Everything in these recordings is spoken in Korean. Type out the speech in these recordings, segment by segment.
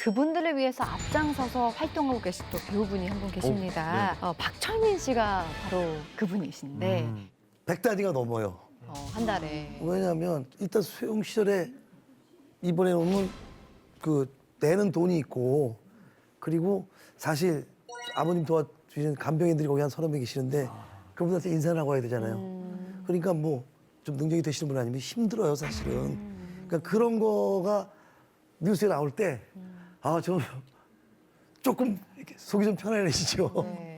그분들을 위해서 앞장서서 활동하고 계신 또 배우분이 한 분 계십니다. 박철민 씨가 바로 그분이신데 100단위가 넘어요. 한 달에. 왜냐하면 일단 수용 시절에 이번에 오면 그 내는 돈이 있고 그리고 사실 아버님 도와주시는 간병인들이 거기 한 30명 계시는데 그분한테 인사를 하고 와야 되잖아요. 그러니까 뭐 좀 능력이 되시는 분 아니면 힘들어요 사실은. 그러니까 그런 거가 뉴스에 나올 때 좀 조금 이렇게 속이 좀 편안해지죠. 네.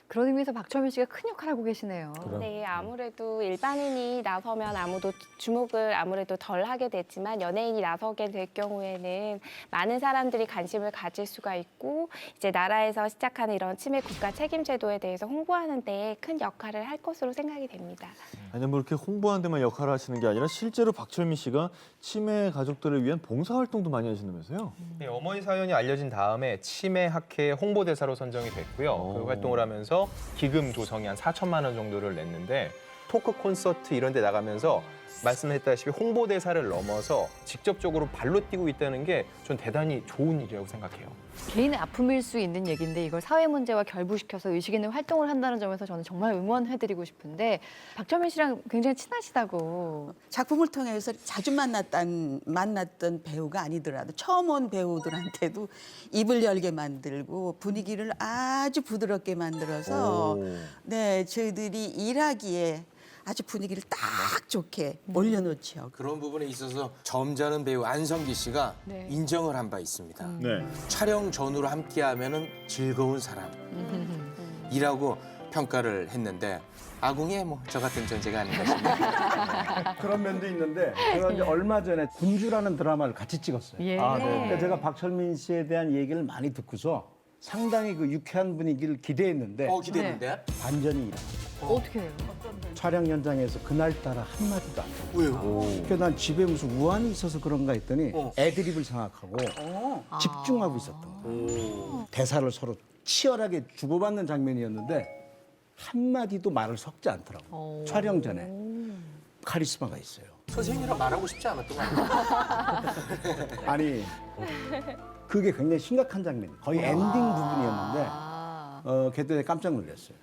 그런 의미에서 박철민 씨가 큰 역할을 하고 계시네요. 네, 아무래도 일반인이 나서면 아무도 주목을 아무래도 덜 하게 됐지만 연예인이 나서게 될 경우에는 많은 사람들이 관심을 가질 수가 있고 이제 나라에서 시작하는 이런 치매 국가 책임 제도에 대해서 홍보하는 데 큰 역할을 할 것으로 생각이 됩니다. 아니 뭐 이렇게 홍보하는 데만 역할을 하시는 게 아니라 실제로 박철민 씨가 치매 가족들을 위한 봉사활동도 많이 하시는면서요? 네, 어머니 사연이 알려진 다음에 치매 학회 홍보대사로 선정이 됐고요. 그 활동을 하면서 기금 조성이 한 4천만 원 정도를 냈는데 토크 콘서트 이런 데 나가면서 말씀했다시피 홍보대사를 넘어서 직접적으로 발로 뛰고 있다는 게 전 대단히 좋은 일이라고 생각해요. 개인의 아픔일 수 있는 얘기인데 이걸 사회 문제와 결부시켜서 의식 있는 활동을 한다는 점에서 저는 정말 응원해드리고 싶은데 박철민 씨랑 굉장히 친하시다고. 작품을 통해서 자주 만났던 배우가 아니더라도 처음 온 배우들한테도 입을 열게 만들고 분위기를 아주 부드럽게 만들어서 네 저희들이 일하기에 아주 분위기를 딱 좋게 올려놓죠. 그런 부분에 있어서 점잖은 배우 안성기 씨가 네. 인정을 한 바 있습니다. 네. 촬영 전후로 함께하면은 즐거운 사람이라고 평가를 했는데 아궁이에 뭐 저 같은 존재가 아닌가 싶네요. 그런 면도 있는데 제가 이제 얼마 전에 군주라는 드라마를 같이 찍었어요. 예. 그러니까 제가 박철민 씨에 대한 얘기를 많이 듣고서 상당히 그 유쾌한 분위기를 기대했는데 기대했는데 반전이 일어났어요. 어떻게 해요? 촬영 현장에서 그날따라 한마디도 안 하고. 왜요? 그래서 난 집에 무슨 우환이 있어서 그런가 했더니 애드립을 생각하고 집중하고 있었던 거예요. 대사를 서로 치열하게 주고받는 장면이었는데 한마디도 말을 섞지 않더라고요. 촬영 전에. 카리스마가 있어요. 선생님이랑 말하고 싶지 않았던 것 같아요. 아니 그게 굉장히 심각한 장면이에요. 거의 엔딩 부분이었는데 그때 깜짝 놀랐어요.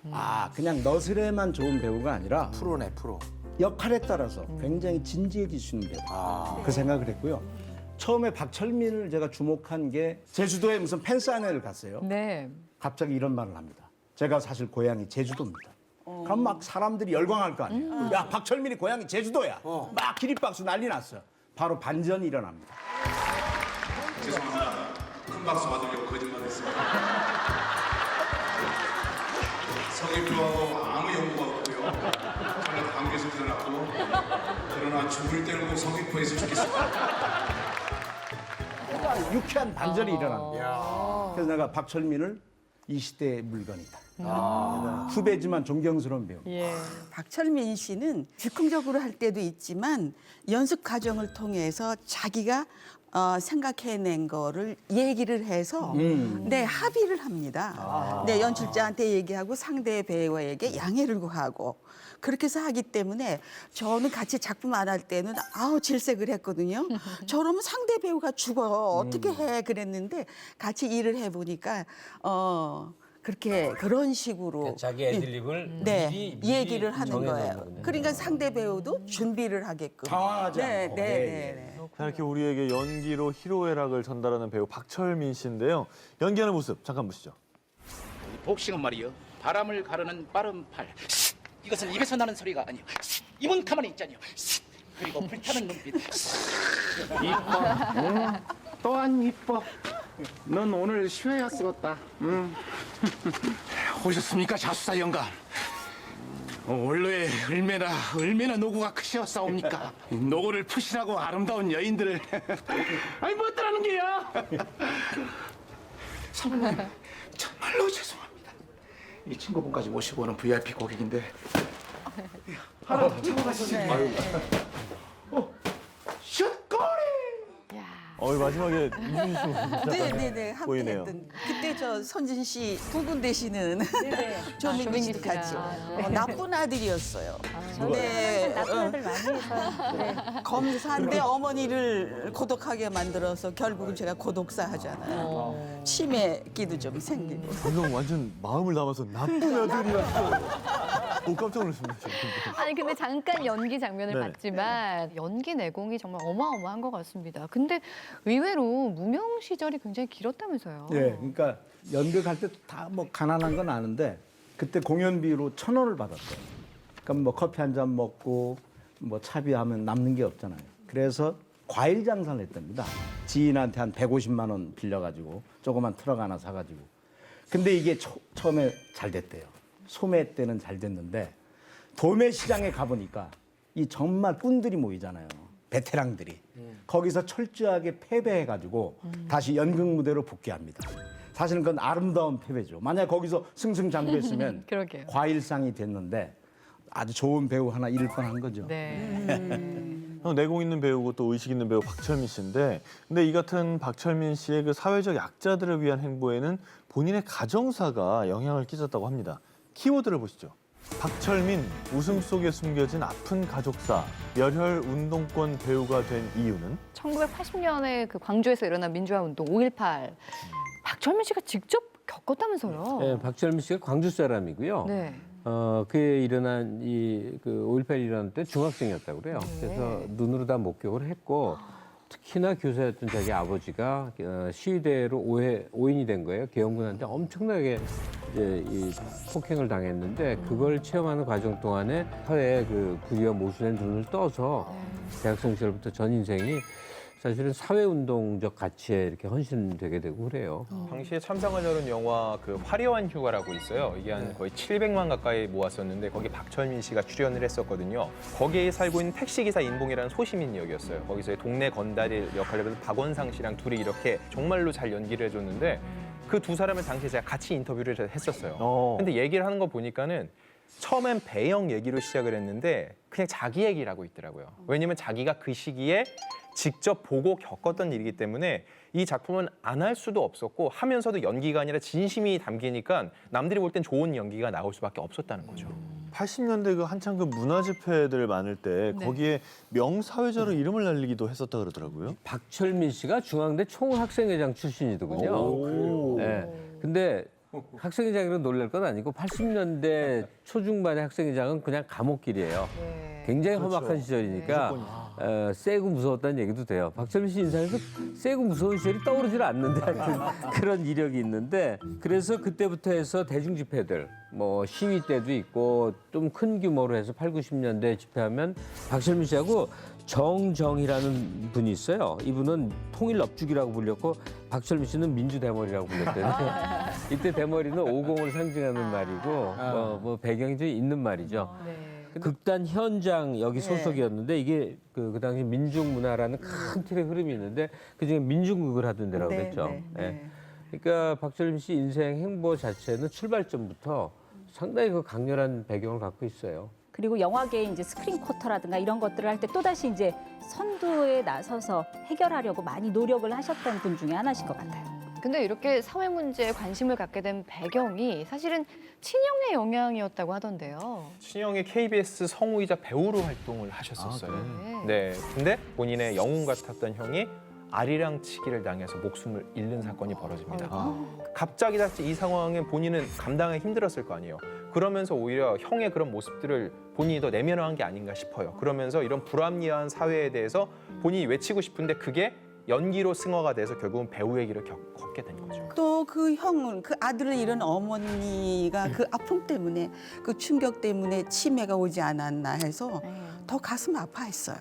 그냥 너스레만 좋은 배우가 아니라 프로네, 프로. 역할에 따라서 굉장히 진지해지시는 배우. 그 생각을 했고요. 처음에 박철민을 제가 주목한 게 제주도에 무슨 팬사인회를 갔어요. 네. 갑자기 이런 말을 합니다. 제가 사실 고향이 제주도입니다. 그럼 막 사람들이 열광할 거 아니에요. 야, 박철민이 고향이 제주도야. 막 기립박수 난리 났어요. 바로 반전이 일어납니다. 죄송합니다. 큰 박수 받으려고 거짓말했습니다. 성인표하고 아무 연고가 없고요. 저는 관계에서 태어났고 그러나 죽을 때는 꼭 성인표에서 죽겠습니다. 유쾌한 반전이 일어납니다. 그래서 내가 박철민을 이 시대의 물건이다. 후배지만 존경스러운 배우. 예. 박철민 씨는 즉흥적으로 할 때도 있지만 연습 과정을 통해서 자기가 생각해낸 거를 얘기를 해서 네 합의를 합니다. 네 연출자한테 얘기하고 상대 배우에게 양해를 구하고 그렇게 해서 하기 때문에 저는 같이 작품 안 할 때는 질색을 했거든요. 저러면 상대 배우가 죽어 어떻게 해 그랬는데 같이 일을 해보니까 그런 식으로 자기 애드립을 네, 미리 얘기를 하는 정해서 거예요. 하는 거군요. 그러니까 상대 배우도 준비를 하게끔. 당황하지 네, 않고. 네, 예, 네, 네. 자, 이렇게 우리에게 연기로 희로애락을 전달하는 배우 박철민 씨인데요. 연기하는 모습 잠깐 보시죠. 복싱은 말이요. 바람을 가르는 빠른 팔. 이것은 입에서 나는 소리가 아니요. 입은 가만히 있잖요. 그리고 불타는 눈빛. 이뻐. 또한 이뻐. 넌 오늘 쉬어야 쓰겄다. 오셨습니까, 자수사 영감? 원래 얼마나 노고가 크시었사옵니까? 노고를 푸시라고 아름다운 여인들을 아니 뭐 어떠라는 게야? 사모님 정말로 죄송합니다. 이 친구분까지 모시고 오는 VIP 고객인데 하나 더 참고 가시죠. 슛거리! 마지막에 이준희 씨 네네네 함께 보이네요. 했던 그때 저 선진 씨 부군 되시는 조민기 조민기 씨도 씨가. 같이 네. 나쁜 아들이었어요. 저는 나쁜 아들 많이 해서 검사인데 어머니를 고독하게 만들어서 결국은 제가 고독사 하잖아요. 치매기도 좀 생기고. 방금 완전 마음을 담아서 나쁜 아들이었어. 오, 깜짝 놀랐습니다. 지금. 아니 근데 잠깐 연기 장면을 네네. 봤지만 연기 내공이 정말 어마어마한 것 같습니다. 근데 의외로 무명 시절이 굉장히 길었다면서요. 예, 그러니까 연극할 때 다 뭐 가난한 건 아는데 그때 공연비로 1,000원을 받았어요. 그럼 뭐 커피 한 잔 먹고 뭐 차비하면 남는 게 없잖아요. 그래서 과일 장사를 했답니다. 지인한테 한 150만 원 빌려가지고 조그만 트럭 하나 사가지고. 근데 이게 처음에 잘 됐대요. 소매 때는 잘 됐는데 도매 시장에 가보니까 이 정말 꾼들이 모이잖아요. 베테랑들이. 거기서 철저하게 패배해가지고 다시 연극 무대로 복귀합니다. 사실은 그건 아름다운 패배죠. 만약 거기서 승승장구했으면 그러게요. 과일상이 됐는데 아주 좋은 배우 하나 잃을 뻔한 거죠. 네. 내공 있는 배우고 또 의식 있는 배우 박철민 씨인데, 근데 이 같은 박철민 씨의 그 사회적 약자들을 위한 행보에는 본인의 가정사가 영향을 끼쳤다고 합니다. 키워드를 보시죠. 박철민, 웃음 속에 숨겨진 아픈 가족사, 열혈 운동권 배우가 된 이유는? 1980년에 그 광주에서 일어난 민주화 운동 5.18 박철민 씨가 직접 겪었다면서요. 네, 박철민 씨가 광주 사람이고요. 네. 그에 일어난 그 5.18 일어날 때 중학생이었다고 그래요. 네. 그래서 눈으로 다 목격을 했고 특히나 교사였던 자기 아버지가 시위대로 오인이 된 거예요. 계엄군한테 엄청나게 이제 이 폭행을 당했는데 그걸 체험하는 과정 동안에 사회의 그 부귀와 모순에 눈을 떠서 대학생 시절부터 전 인생이 사실은 사회운동적 가치에 이렇게 헌신되게 되고 그래요. 당시에 참상을 겨룬 영화 그 화려한 휴가라고 있어요. 이게 한 거의 700만 가까이 모았었는데 거기 박철민 씨가 출연을 했었거든요. 거기에 살고 있는 택시기사 인봉이라는 소시민 역이었어요. 거기서 동네 건달의 역할을 해서 박원상 씨랑 둘이 이렇게 정말로 잘 연기를 해줬는데 그 두 사람을 당시에 제가 같이 인터뷰를 했었어요. 근데 얘기를 하는 거 보니까는 처음엔 배영 얘기로 시작을 했는데 그냥 자기 얘기를 하고 있더라고요. 왜냐면 자기가 그 시기에 직접 보고 겪었던 일이기 때문에 이 작품은 안 할 수도 없었고 하면서도 연기가 아니라 진심이 담기니까 남들이 볼 땐 좋은 연기가 나올 수밖에 없었다는 거죠. 80년대 그 한창 그 문화 집회들 많을 때 네. 거기에 명사회자로 이름을 날리기도 했었다 그러더라고요. 박철민 씨가 중앙대 총학생회장 출신이더군요. 네. 근데 학생회장으로 놀랄 건 아니고 80년대 초중반의 학생회장은 그냥 감옥길이에요. 굉장히 험악한 시절이니까 세고 무서웠다는 얘기도 돼요. 박철민 씨 인상에서 세고 무서운 시절이 떠오르질 않는데 그런 이력이 있는데 그래서 그때부터 해서 대중 집회들 뭐 시위 때도 있고 좀 큰 규모로 해서 8, 90년대 집회하면 박철민 씨하고 정정이라는 분이 있어요. 이분은 통일 업죽이라고 불렸고 박철민 씨는 민주대머리라고 불렸대요. 이때 대머리는 50을 상징하는 말이고 뭐 배경이 좀 있는 말이죠. 극단 현장 여기 소속이었는데 이게 그 당시 민중문화라는 큰 틀의 흐름이 있는데 그중에 민중극을 하던 데라고 그랬죠. 그러니까 박철민 씨 인생 행보 자체는 출발점부터 상당히 그 강렬한 배경을 갖고 있어요. 그리고 영화계의 이제 스크린 쿼터라든가 이런 것들을 할 때 또다시 이제 선두에 나서서 해결하려고 많이 노력을 하셨던 분 중에 하나신 것 같아요. 근데 이렇게 사회 문제에 관심을 갖게 된 배경이 사실은 친형의 영향이었다고 하던데요. 친형이 KBS 성우이자 배우로 활동을 하셨었어요. 네. 근데 본인의 영웅 같았던 형이 아리랑치기를 당해서 목숨을 잃는 사건이 벌어집니다. 갑자기 이 상황에 본인은 감당하기 힘들었을 거 아니에요. 그러면서 오히려 형의 그런 모습들을 본인이 더 내면화한 게 아닌가 싶어요. 그러면서 이런 불합리한 사회에 대해서 본인이 외치고 싶은데 그게 연기로 승화가 돼서 결국은 배우의 길을 걷게 된 거죠. 또 그 형은 그 아들을 잃은 어머니가 그 아픔 때문에 그 충격 때문에 치매가 오지 않았나 해서 더 가슴 아파했어요.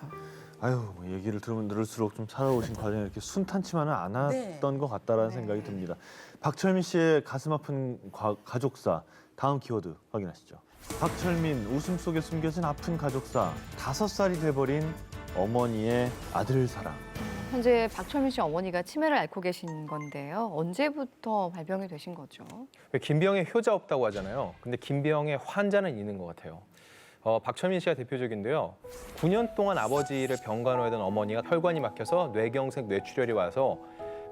아유, 뭐 얘기를 들으면 들을수록 좀 살아오신 과정이 이렇게 순탄치만은 않았던 것 같다라는 생각이 듭니다. 박철민 씨의 가슴 아픈 가족사, 다음 키워드 확인하시죠. 박철민, 웃음 속에 숨겨진 아픈 가족사, 5살이 돼버린 어머니의 아들 사랑. 현재 박철민 씨 어머니가 치매를 앓고 계신 건데요. 언제부터 발병이 되신 거죠? 김병에 효자 없다고 하잖아요. 근데 김병에 환자는 있는 것 같아요. 박철민 씨가 대표적인데요. 9년 동안 아버지를 병간호하던 어머니가 혈관이 막혀서 뇌경색 뇌출혈이 와서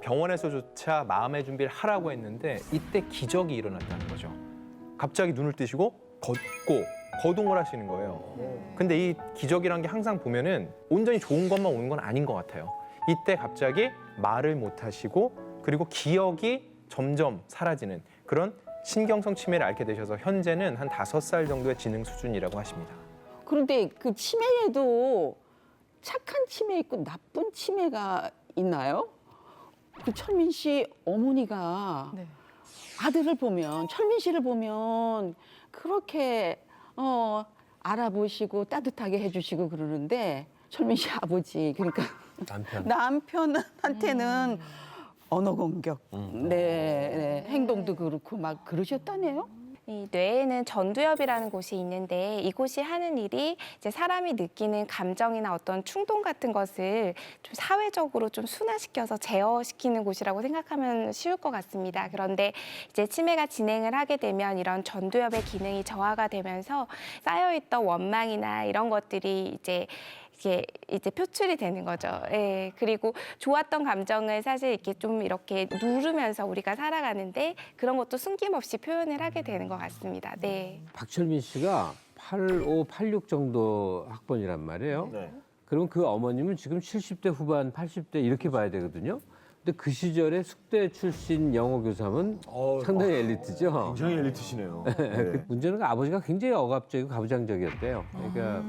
병원에서조차 마음의 준비를 하라고 했는데 이때 기적이 일어났다는 거죠. 갑자기 눈을 뜨시고 걷고 거동을 하시는 거예요. 근데 이 기적이란 게 항상 보면은 온전히 좋은 것만 오는 건 아닌 것 같아요. 이때 갑자기 말을 못 하시고 그리고 기억이 점점 사라지는 그런 신경성 치매를 앓게 되셔서 현재는 한 5살 정도의 지능 수준이라고 하십니다. 그런데 그 치매에도 착한 치매 있고 나쁜 치매가 있나요? 그 철민 씨 어머니가 네. 아들을 보면 철민 씨를 보면 그렇게 알아보시고 따뜻하게 해주시고 그러는데 철민 씨 아버지 그러니까 남편한테는 언어 공격, 네, 행동도 그렇고 막 그러셨다네요. 이 뇌에는 전두엽이라는 곳이 있는데 이곳이 하는 일이 이제 사람이 느끼는 감정이나 어떤 충동 같은 것을 좀 사회적으로 좀 순화시켜서 제어시키는 곳이라고 생각하면 쉬울 것 같습니다. 그런데 이제 치매가 진행을 하게 되면 이런 전두엽의 기능이 저하가 되면서 쌓여있던 원망이나 이런 것들이 이제 표출이 되는 거죠. 예. 그리고 좋았던 감정을 사실 이렇게 좀 이렇게 누르면서 우리가 살아가는데 그런 것도 숨김없이 표현을 하게 되는 것 같습니다. 네. 박철민 씨가 85, 86 정도 학번이란 말이에요. 네. 그러면 그 어머님은 지금 70대 후반, 80대 이렇게 봐야 되거든요. 근데 그 시절에 숙대 출신 영어 교사면 상당히 엘리트죠. 굉장히 엘리트시네요. 그 문제는 아버지가 굉장히 억압적이고 가부장적이었대요. 그러니까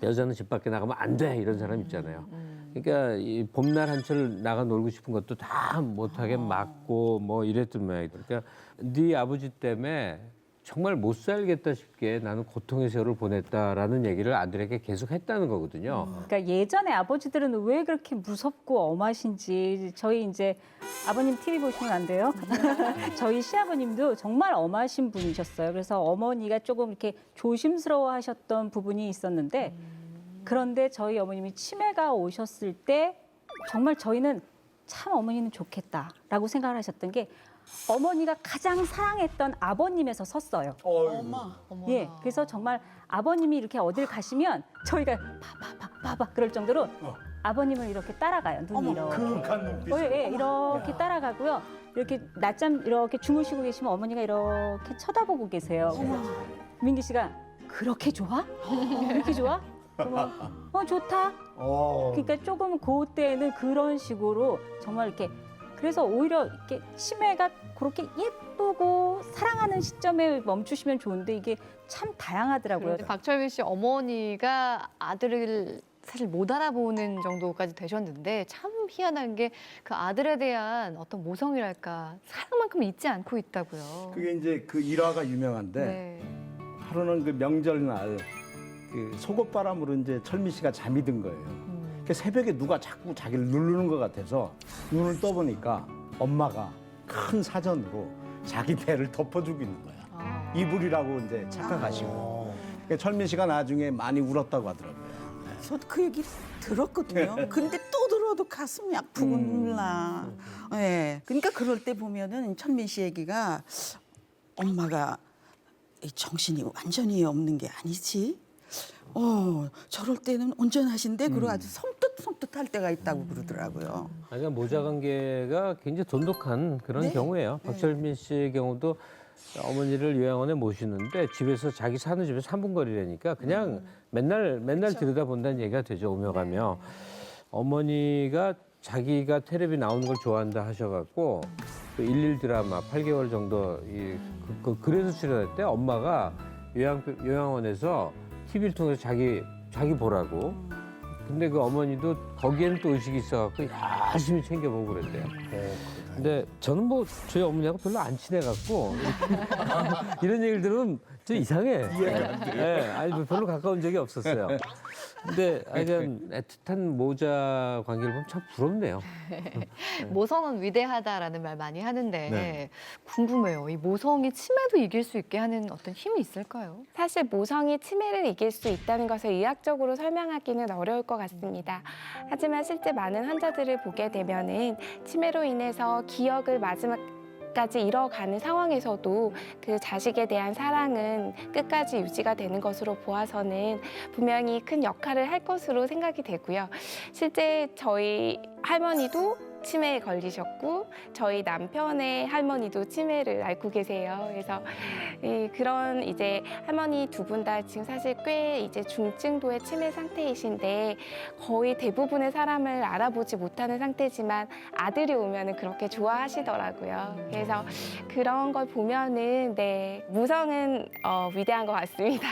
여자는 집 밖에 나가면 안 돼 이런 사람 있잖아요. 그러니까 이 봄날 한철 나가 놀고 싶은 것도 다 못하게 막고 뭐 이랬던 모양이다. 그러니까 네 아버지 때문에 정말 못 살겠다 싶게 나는 고통의 세월을 보냈다라는 얘기를 아들에게 계속 했다는 거거든요. 그러니까 예전에 아버지들은 왜 그렇게 무섭고 엄하신지 저희 이제 아버님 TV 보시면 안 돼요. 저희 시아버님도 정말 엄하신 분이셨어요. 그래서 어머니가 조금 이렇게 조심스러워하셨던 부분이 있었는데 그런데 저희 어머님이 치매가 오셨을 때 정말 저희는 참 어머니는 좋겠다라고 생각을 하셨던 게 어머니가 가장 사랑했던 아버님에서 섰어요. 예, 그래서 정말 아버님이 이렇게 어딜 가시면 저희가 봐봐 그럴 정도로 아버님을 이렇게 따라가요. 눈이 이렇게. 예, 이렇게 따라가고요. 이렇게 낮잠 이렇게 주무시고 계시면 어머니가 이렇게 쳐다보고 계세요. 그래서 민기 씨가 그렇게 좋아? 그렇게 좋아? 그러면 좋다. 그러니까 조금 그때는 그런 식으로 정말 이렇게 그래서 오히려 이렇게 치매가 그렇게 예쁘고 사랑하는 시점에 멈추시면 좋은데 이게 참 다양하더라고요. 박철민 씨 어머니가 아들을 사실 못 알아보는 정도까지 되셨는데 참 희한한 게 그 아들에 대한 어떤 모성이랄까 사랑만큼 잊지 않고 있다고요. 그게 이제 그 일화가 유명한데 네. 하루는 그 명절날 그 속옷바람으로 이제 철민 씨가 잠이 든 거예요. 그 새벽에 누가 자꾸 자기를 누르는 것 같아서 눈을 떠보니까 엄마가 큰 사전으로 자기 배를 덮어주고 있는 거야. 이불이라고 이제 착각하시고. 그러니까 철민 씨가 나중에 많이 울었다고 하더라고요. 저도 그 얘기 들었거든요. 근데 또 들어도 가슴이 아프고 나. 예. 그러니까 그럴 때 보면은 철민 씨 얘기가 엄마가 이 정신이 완전히 없는 게 아니지. 저럴 때는 온전하신데 그리고 아주 섬뜩할 때가 있다고 그러더라고요. 그러니까 모자 관계가 굉장히 돈독한 그런 경우예요. 박철민 씨의 경우도 어머니를 요양원에 모시는데 집에서 자기 사는 집에서 3분 거리라니까 그냥 맨날 들여다본다는 얘기가 되죠. 오며 가며. 어머니가 자기가 텔레비 나오는 걸 좋아한다 하셔갖고 그 11 드라마 8개월 정도 그래서 출연할 때 엄마가 요양원에서 TV를 통해서 자기 보라고. 근데 그 어머니도 거기에는 또 의식이 있어갖고 열심히 챙겨보고 그랬대요. 근데 저는 뭐 저희 어머니하고 별로 안 친해갖고 이런 얘기를 들으면 좀 이상해. 네, 아니 별로 가까운 적이 없었어요. 근데 하여간 애틋한 모자 관계를 보면 참 부럽네요. 모성은 위대하다라는 말 많이 하는데 네. 궁금해요. 이 모성이 치매도 이길 수 있게 하는 어떤 힘이 있을까요? 사실 모성이 치매를 이길 수 있다는 것을 의학적으로 설명하기는 어려울 것 같습니다. 하지만 실제 많은 환자들을 보게 되면은 치매로 인해서 기억을 아직까지 잃어가는 상황에서도 그 자식에 대한 사랑은 끝까지 유지가 되는 것으로 보아서는 분명히 큰 역할을 할 것으로 생각이 되고요. 실제 저희 할머니도 치매에 걸리셨고 저희 남편의 할머니도 치매를 앓고 계세요. 그래서 그런 이제 할머니 두 분 다 지금 사실 꽤 이제 중증도의 치매 상태이신데 거의 대부분의 사람을 알아보지 못하는 상태지만 아들이 오면은 그렇게 좋아하시더라고요. 그래서 그런 걸 보면은 네, 무성은 위대한 것 같습니다.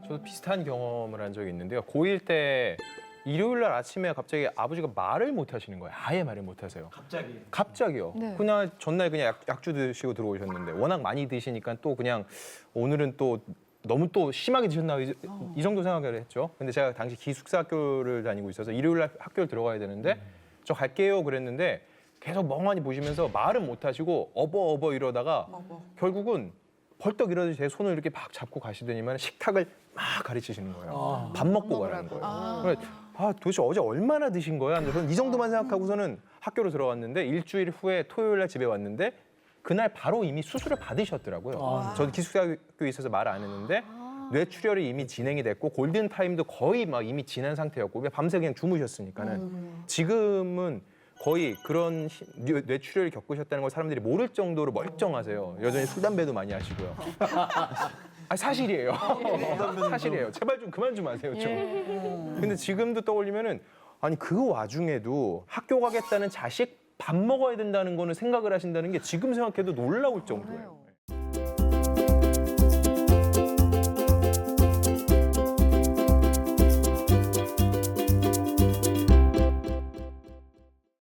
저도 비슷한 경험을 한 적이 있는데요. 고1 때 일요일 날 아침에 갑자기 아버지가 말을 못 하시는 거예요. 아예 말을 못 하세요. 갑자기요. 네. 그냥 전날 그냥 약주 드시고 들어오셨는데 워낙 많이 드시니까 또 그냥 오늘은 또 너무 또 심하게 드셨나 이 정도 생각을 했죠. 근데 제가 당시 기숙사 학교를 다니고 있어서 일요일 날 학교를 들어가야 되는데 저 갈게요 그랬는데 계속 멍하니 보시면서 말은 못 하시고 어버 이러다가 결국은 벌떡 일어나서 제 손을 이렇게 막 잡고 가시더니만 식탁을 막 가르치시는 거예요. 밥 먹고 가라는 거예요. 그래서 도대체 어제 얼마나 드신 거야? 저는 이 정도만 생각하고서는 학교로 들어왔는데 일주일 후에 토요일 날 집에 왔는데 그날 바로 이미 수술을 받으셨더라고요. 저도 기숙사학교에 있어서 말 안 했는데 뇌출혈이 이미 진행이 됐고 골든 타임도 거의 막 이미 지난 상태였고 밤새 그냥 주무셨으니까는 지금은 거의 그런 뇌출혈을 겪으셨다는 걸 사람들이 모를 정도로 멀쩡하세요. 여전히 술 담배도 많이 하시고요. 사실이에요. 사실이에요. 제발 좀 그만 좀 하세요. 좀. 근데 지금도 떠올리면은 아니 그 와중에도 학교 가겠다는 자식 밥 먹어야 된다는 거는 생각을 하신다는 게 지금 생각해도 놀라울 정도예요.